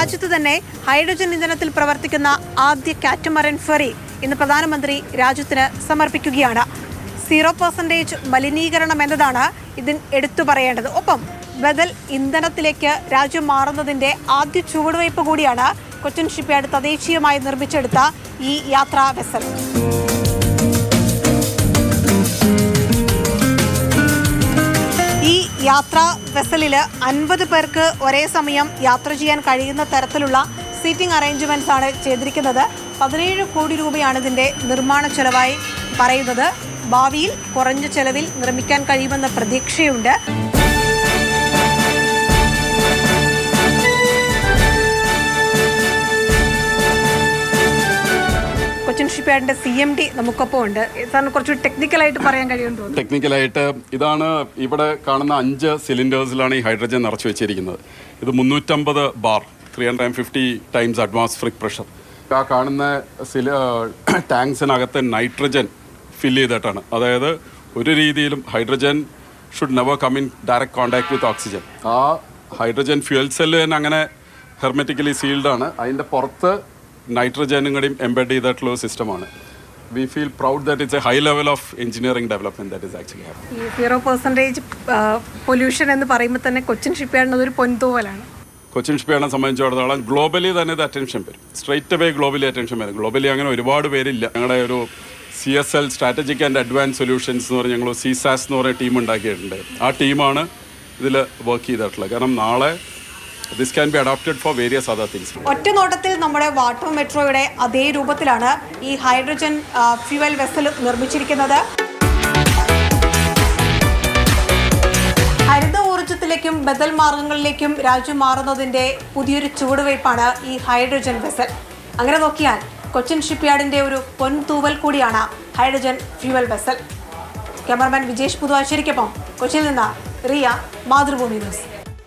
രാജ്യത്ത് തന്നെ ഹൈഡ്രജൻ ഇന്ധനത്തിൽ പ്രവർത്തിക്കുന്ന ആദ്യ കാറ്റമറൻ ഫെറി ഇന്ന് പ്രധാനമന്ത്രി രാജ്യത്തിന് സമർപ്പിക്കുകയാണ്. 0% മലിനീകരണം എന്നതാണ് ഇതിന് എടുത്തു പറയേണ്ടത്. ഒപ്പം ബദൽ ഇന്ധനത്തിലേക്ക് രാജ്യം മാറുന്നതിന്റെ ആദ്യ ചുവടുവയ്പ് കൂടിയാണ് കൊച്ചിൻ ഷിപ്പ്യാർഡ് തദ്ദേശീയമായി നിർമ്മിച്ചെടുത്ത ഈ യാത്രാ വെസൽ. ഈ യാത്രാ വെസലിൽ 50 പേർക്ക് ഒരേ സമയം യാത്ര ചെയ്യാൻ കഴിയുന്ന തരത്തിലുള്ള സീറ്റിംഗ് അറേഞ്ച്മെന്റ്സ് ആണ് ചെയ്തിരിക്കുന്നത്. 17 കോടി രൂപയാണ് ഇതിന്റെ നിർമ്മാണ ചെലവായി പറയുന്നത്. ഭാവിയിൽ കുറഞ്ഞ ചെലവിൽ നിർമ്മിക്കാൻ കഴിയുമെന്ന പ്രതീക്ഷയുണ്ട്. കൊച്ചിൻ ഷിപ്പ്യാർഡിന്റെ CMD നമുക്കൊപ്പം ഉണ്ട്. സാറിന് കുറച്ചുകൂടി ടെക്നിക്കലായിട്ട് പറയാൻ കഴിയുമെന്ന് തോന്നുന്നു. ടെക്നിക്കലായിട്ട് ഇതാണ് ഇവിടെ കാണുന്ന 5 സിലിണ്ടേഴ്സിലാണ് ഈ ഹൈഡ്രജൻ നിറച്ചു വെച്ചിരിക്കുന്നത്. ഇത് 350 ബാർ 350 ടൈംസ് അറ്റ്മോസ്ഫിയറിക് പ്രഷർ. ആ കാണുന്ന ടാങ്ക്സിനകത്ത് നൈട്രജൻ ഫില്ല് ചെയ്തിട്ടാണ്. അതായത് ഒരു രീതിയിലും hydrogen should never come in direct contact with oxygen. ആ ഹൈഡ്രജൻ ഫ്യൂൽ സെല്ല് തന്നെ അങ്ങനെ ഹെർമെറ്റിക്കലി സീൽഡാണ്. അതിൻ്റെ പുറത്ത് നൈട്രജനും കൂടി എംബെഡ് ചെയ്തിട്ടുള്ള ഒരു സിസ്റ്റമാണ്. We feel proud that it's a high level of engineering development that is actually happening. 0% pollution എന്ന് പറയുമ്പോൾ തന്നെ കൊച്ചിൻ ഷിപ്പ്യാർഡിന് അതൊരു പൊൻതൂവലാണ്. കൊച്ചിൻ ഷിപ്പ്യാർഡിനെ സംബന്ധിച്ചിടത്തോളം ഗ്ലോബലി തന്നെ ഇത് അറ്റൻഷൻ വരും. സ്ട്രേറ്റ് അവേ ഗ്ലോബലി അറ്റൻഷൻ വരും. ഗ്ലോബലി അങ്ങനെ ഒരുപാട് പേരില്ല. ഞങ്ങളുടെ ഒരു CSL strategic and advance solutions എന്ന് പറഞ്ഞ് ഞങ്ങൾ CSAS എന്ന് പറയുന്ന ടീം ഉണ്ടാക്കിയിട്ടുണ്ട്. ആ ടീമാണ് ഇതിൽ വർക്ക് ചെയ്തിട്ടുള്ളത്. കാരണം നാളെ this can be adopted for various other things. ഒറ്റ നോട്ടത്തിൽ നമ്മുടെ വാട്ടർ മെട്രോയുടെ അതേ രൂപത്തിലാണ് ഈ ഹൈഡ്രജൻ ഫ്യൂവൽ വെസൽ നിർമ്മിച്ചിരിക്കുന്നത്. ഹരിത ഊർജ്ജത്തിലേക്കും ബദൽ മാർഗങ്ങളിലേക്കും രാജ്യം മാറുന്നതിന്റെ പുതിയൊരു ചുവടുവയ്പ്പാണ് ഈ ഹൈഡ്രജൻ വെസൽ. അങ്ങനെ നോക്കിയാൽ കൊച്ചിൻ ഷിപ്പ്യാർഡിന്റെ ഒരു പൊൻതൂവൽ കൂടിയാണ് hydrogen fuel vessel. Cameraman Vijesh പുതുവാശ്ശേരിക്കൊപ്പം കൊച്ചിയിൽ നിന്ന് റിയ, മാതൃഭൂമി ന്യൂസ്.